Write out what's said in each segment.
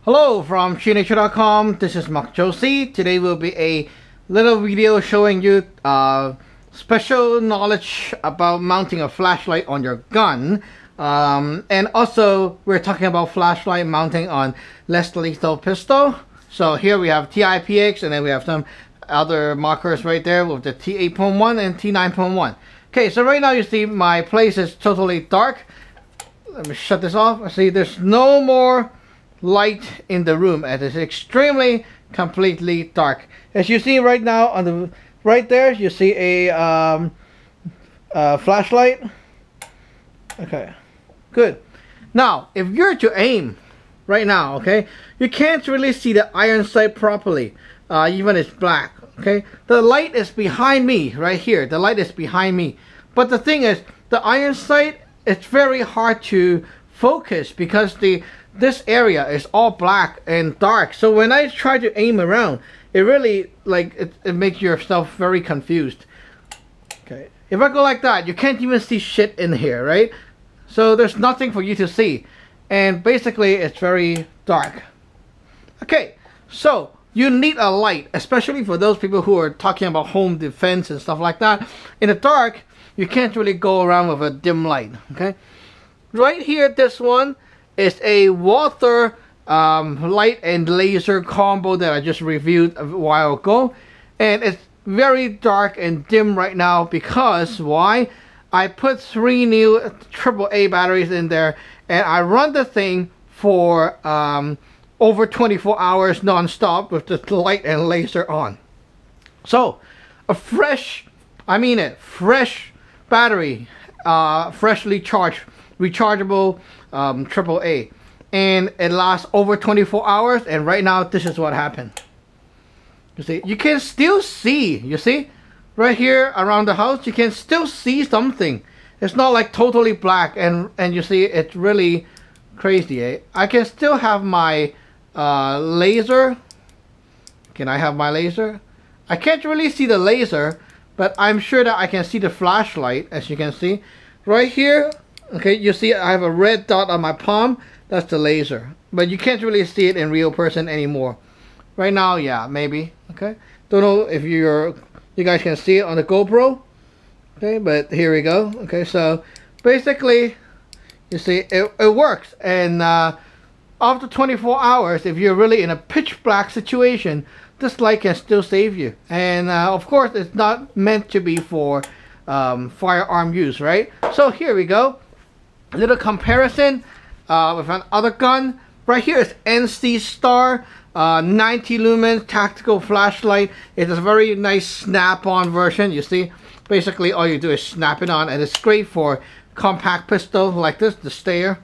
Hello from SheNature.com. This is Mark Josie. Today will be a little video showing you special knowledge about mounting a flashlight on your gun. And also we're talking about flashlight mounting on less lethal pistol. So here we have TIPX, and then we have some other markers right there with the T8.1 and T9.1. Okay, so right now you see my place is totally dark. Let me shut this off. See, there's no more light in the room, and it's extremely completely dark. As you see right now on the right there, you see a flashlight. Okay, good. Now if you're to aim right now, okay, you can't really see the iron sight properly, even it's black. Okay, the light is behind me right here. The light is behind me, but the thing is, the iron sight, it's very hard to focus because this area is all black and dark. So when I try to aim around, it really it makes yourself very confused. Okay, if I go like that, you can't even see shit in here, right? So there's nothing for you to see, and basically it's very dark. Okay, so you need a light, especially for those people who are talking about home defense and stuff like that. In the dark, you can't really go around with a dim light. Okay, right here, this one is a Walther light and laser combo that I just reviewed a while ago, and it's very dark and dim right now because why? I put 3 new AAA batteries in there, and I run the thing for over 24 hours non-stop with the light and laser on. So a fresh, I mean it, fresh battery, freshly charged, rechargeable AAA, and it lasts over 24 hours. And right now this is what happened. You see, you can still see, you see right here around the house, you can still see something. It's not like totally black, and you see it's really crazy, eh? I can still have my laser. Can I have my laser? I can't really see the laser, but I'm sure that I can see the flashlight. As you can see right here, okay, you see I have a red dot on my palm. That's the laser, but you can't really see it in real person anymore. Right now, yeah, maybe. Okay, don't know if you guys can see it on the GoPro. Okay, but here we go. Okay, so basically you see it works, and after 24 hours, if you're really in a pitch black situation, this light can still save you. And of course, it's not meant to be for firearm use, right? So here we go. A little comparison with another gun. Right here is NC Star 90 lumens tactical flashlight. It's a very nice snap-on version. You see, basically all you do is snap it on, and it's great for compact pistol like this, the Steyr.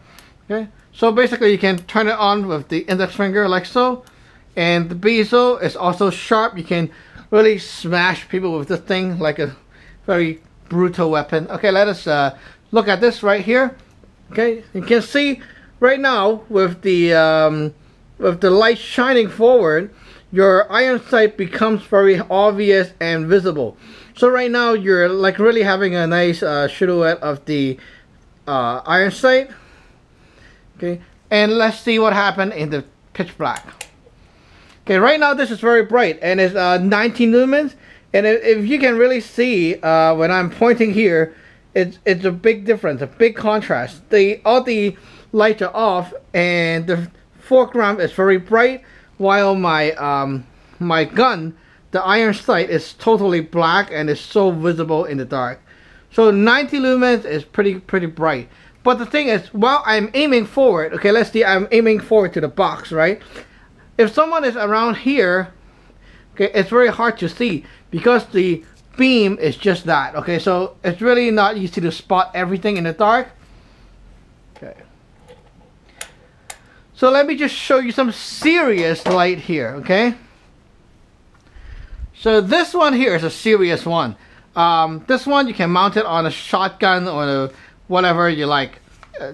Okay, so basically you can turn it on with the index finger like so, and the bezel is also sharp. You can really smash people with this thing like a very brutal weapon. Okay, let us look at this right here. Okay, you can see right now with the light shining forward, your iron sight becomes very obvious and visible. So right now you're like really having a nice silhouette of the iron sight. Okay, and let's see what happened in the pitch black. Okay, right now this is very bright, and it's 19 lumens, and if you can really see when I'm pointing here, it's a big difference, a big contrast. All the lights are off, and the foreground is very bright, while my my gun, the iron sight, is totally black and is so visible in the dark. So 90 lumens is pretty bright. But the thing is, while I'm aiming forward, okay, let's see, I'm aiming forward to the box, right? If someone is around here, okay, it's very hard to see because the beam is just that. Okay, so it's really not easy to spot everything in the dark. Okay, so let me just show you some serious light here. Okay, so this one here is a serious one. This one you can mount it on a shotgun or whatever you like,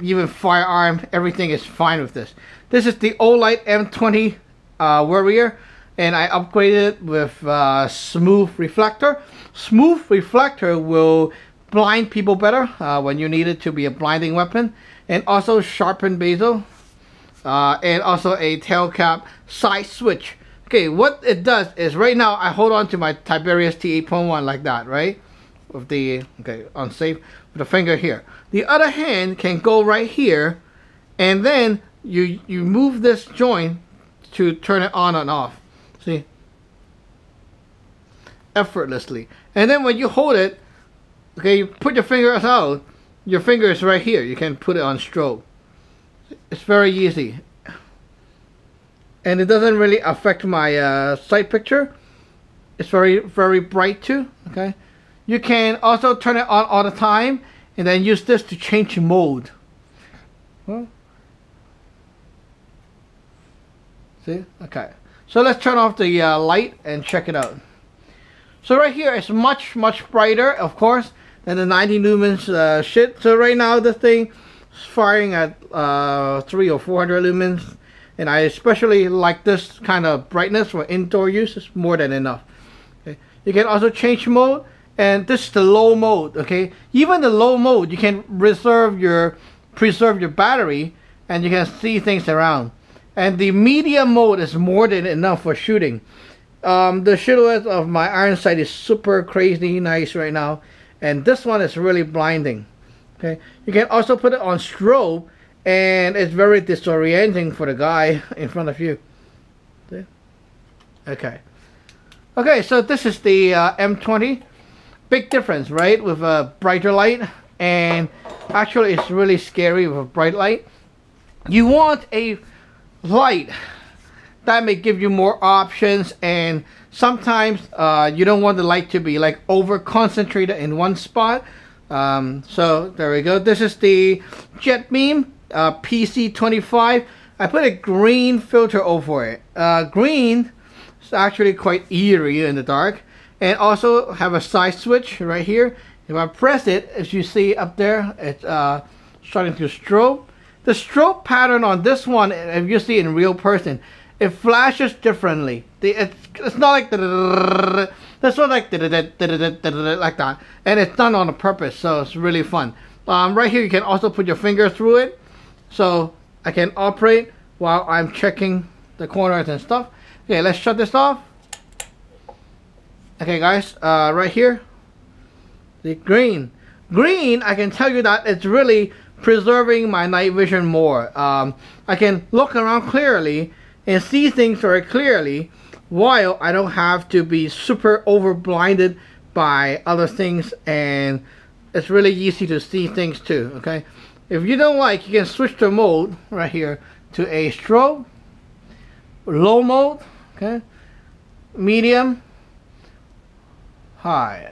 even firearm. Everything is fine with this. This is the Olight M20 Warrior, and I upgraded with smooth reflector. Smooth reflector will blind people better when you need it to be a blinding weapon, and also sharpen bezel. and also a tail cap side switch. Okay, what it does is right now I hold on to my Tiberius T8.1 like that, right? With the, okay, unsafe, with the finger here. The other hand can go right here, and then you move this joint to turn it on and off. See? Effortlessly. And then when you hold it, okay, you put your fingers out, your finger is right here. You can put it on strobe. It's very easy. And it doesn't really affect my sight picture. It's very, very bright too, okay? You can also turn it on all the time and then use this to change mode. Well, see? Okay. So let's turn off the light and check it out. So right here it's much brighter, of course, than the 90 lumens shit. So right now this thing is firing at 300 or 400 lumens, and I especially like this kind of brightness for indoor use. It's more than enough. Okay. You can also change mode, and this is the low mode. Okay, even the low mode you can preserve your battery, and you can see things around. And the medium mode is more than enough for shooting. The silhouette of my iron sight is super crazy nice right now, and this one is really blinding. Okay, you can also put it on strobe, and it's very disorienting for the guy in front of you. See? Okay. Okay, so this is the M20. Big difference, right? With a brighter light, and actually it's really scary with a bright light. You want a light that may give you more options, and sometimes you don't want the light to be like over concentrated in one spot. So there we go. This is the JetBeam PC25. I put a green filter over it. Green is actually quite eerie in the dark, and also have a side switch right here. If I press it, as you see up there, it's starting to strobe. The strobe pattern on this one, if you see in real person, it flashes differently. It's not like that's not like like that, and it's done on purpose, so it's really fun. Right here you can also put your finger through it, so I can operate while I'm checking the corners and stuff. Okay, let's shut this off. Okay guys, right here, the green, I can tell you that it's really preserving my night vision more. I can look around clearly and see things very clearly, while I don't have to be super over blinded by other things, and it's really easy to see things too. Okay, if you don't like, you can switch the mode right here to a strobe, low mode, okay, medium, high.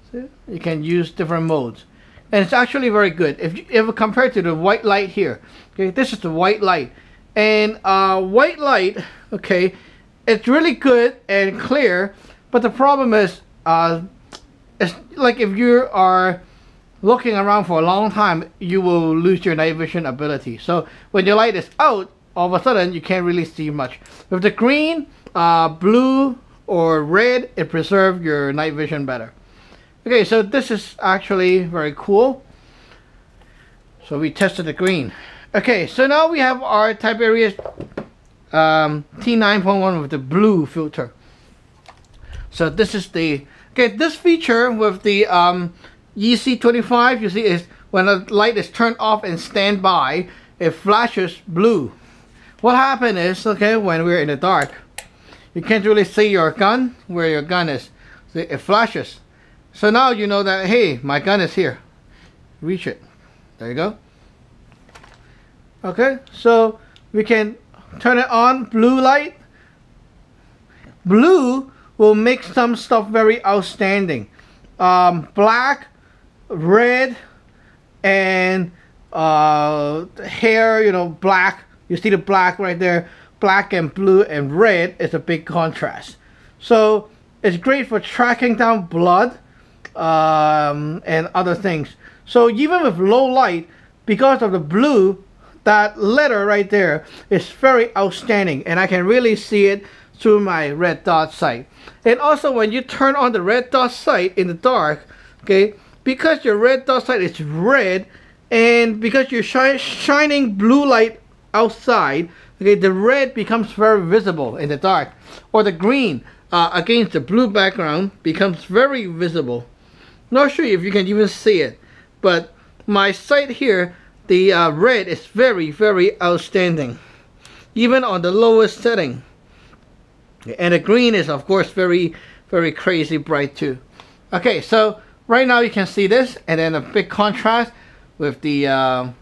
See? You can use different modes, and it's actually very good if compared to the white light here. Okay, this is the white light. And white light, okay, it's really good and clear, but the problem is, it's like if you are looking around for a long time, you will lose your night vision ability. So when your light is out, all of a sudden you can't really see much. With the green, blue, or red, it preserves your night vision better. Okay, so this is actually very cool. So we tested the green. Okay, so now we have our Tiberius T9.1 with the blue filter. So this is the, okay, this feature with the EC25, you see, is when the light is turned off and standby, it flashes blue. What happened is, okay, when we're in the dark, you can't really see your gun, where your gun is. So it flashes. So now you know that, hey, my gun is here. Reach it. There you go. Okay, so we can turn it on, blue light. Blue will make some stuff very outstanding. Black, red, and hair, you know, black. You see the black right there. Black and blue and red is a big contrast. So it's great for tracking down blood and other things. So even with low light, because of the blue, that letter right there is very outstanding, and I can really see it through my red dot sight. And also when you turn on the red dot sight in the dark, okay, because your red dot sight is red, and because you're shining blue light outside, okay, the red becomes very visible in the dark, or the green against the blue background becomes very visible. Not sure if you can even see it, but my sight here, the red is very, very outstanding, even on the lowest setting. And the green is of course very, very crazy bright too. Okay, so right now you can see this, and then a big contrast with the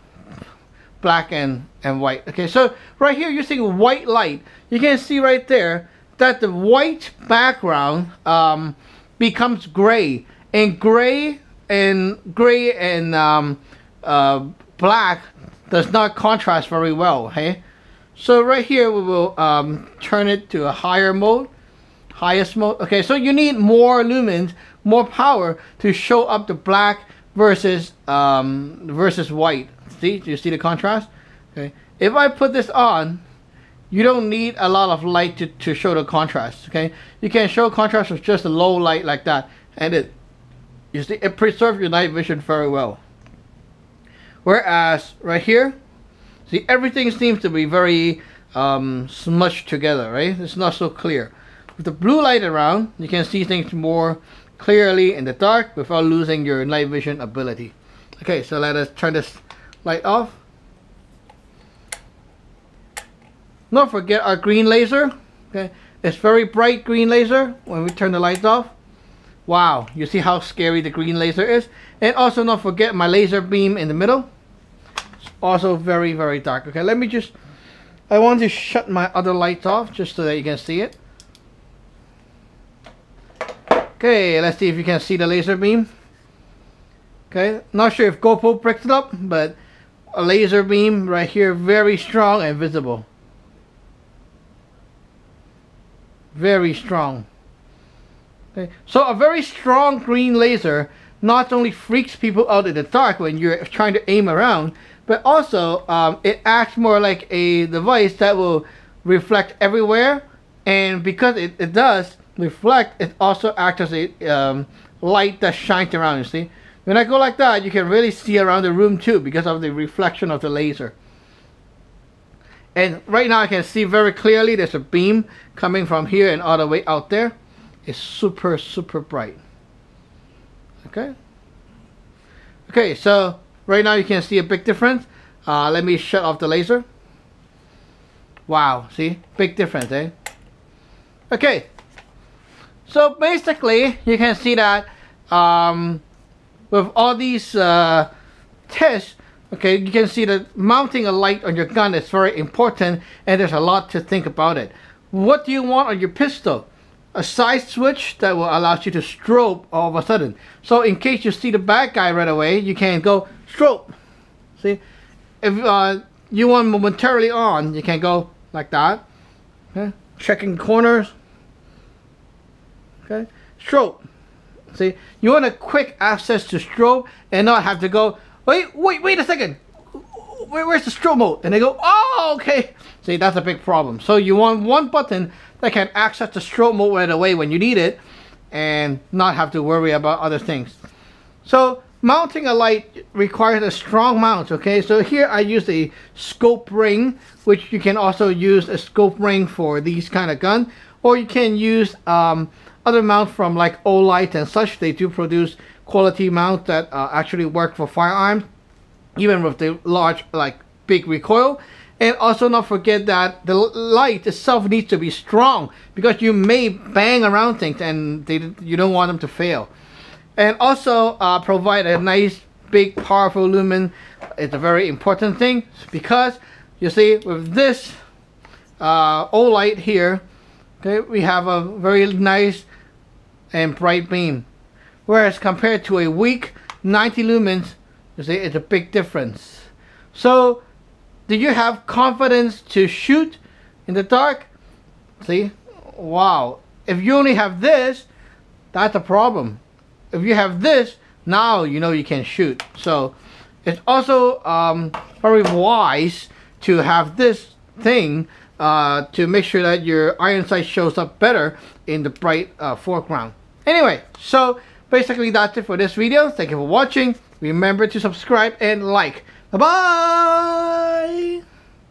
black and white. Okay, so right here you're seeing white light. You can see right there that the white background becomes gray, and gray and black does not contrast very well. Okay, so right here we will turn it to a higher mode, highest mode. Okay, so you need more lumens, more power to show up the black versus white. See, do you see the contrast? Okay, if I put this on, you don't need a lot of light to show the contrast. Okay, you can show contrast with just a low light like that, and you see, it preserves your night vision very well. Whereas right here, see, everything seems to be very smushed together, right? It's not so clear. With the blue light around, you can see things more clearly in the dark without losing your night vision ability. Okay, so let us turn this light off. Don't forget our green laser. Okay, it's very bright green laser when we turn the lights off. Wow, you see how scary the green laser is? And also don't forget my laser beam in the middle. It's also very, very dark. Okay, let me just, I want to shut my other lights off just so that you can see it. Okay, let's see if you can see the laser beam. Okay, not sure if GoPro picked it up, but a laser beam right here, very strong and visible. Very strong. Okay, so a very strong green laser not only freaks people out in the dark when you're trying to aim around, but also it acts more like a device that will reflect everywhere, and because it does reflect, it also acts as a light that shines around. You see, when I go like that, you can really see around the room too because of the reflection of the laser. And right now I can see very clearly there's a beam coming from here and all the way out there. It's super, super bright. Okay. Okay, so right now you can see a big difference. Let me shut off the laser. Wow, see? Big difference, eh? Okay. So basically, you can see that with all these tests, okay, you can see that mounting a light on your gun is very important, and there's a lot to think about it. What do you want on your pistol? A side switch that will allow you to strobe all of a sudden. So in case you see the bad guy right away, you can go strobe. See? If you want momentarily on, you can go like that. Okay? Checking corners. Okay? Strobe. See? You want a quick access to strobe and not have to go, wait a second. Where's the strobe mode? And they go, oh, okay. See, that's a big problem. So you want one button that can access the strobe mode right away when you need it and not have to worry about other things. So mounting a light requires a strong mount, okay? So here I use a scope ring, which you can also use a scope ring for these kind of gun, or you can use other mounts from like Olight and such. They do produce quality mounts that actually work for firearms, even with the large, like big recoil. And also not forget that the light itself needs to be strong because you may bang around things and you don't want them to fail. And also provide a nice big powerful lumen. It's a very important thing because you see with this Olight here, okay, we have a very nice and bright beam. Whereas compared to a weak 90 lumens, you see it's a big difference. So do you have confidence to shoot in the dark? See? Wow. If you only have this, that's a problem. If you have this, now you know you can shoot. So it's also very wise to have this thing to make sure that your iron sight shows up better in the bright foreground. Anyway, so basically that's it for this video. Thank you for watching. Remember to subscribe and like. Bye-bye!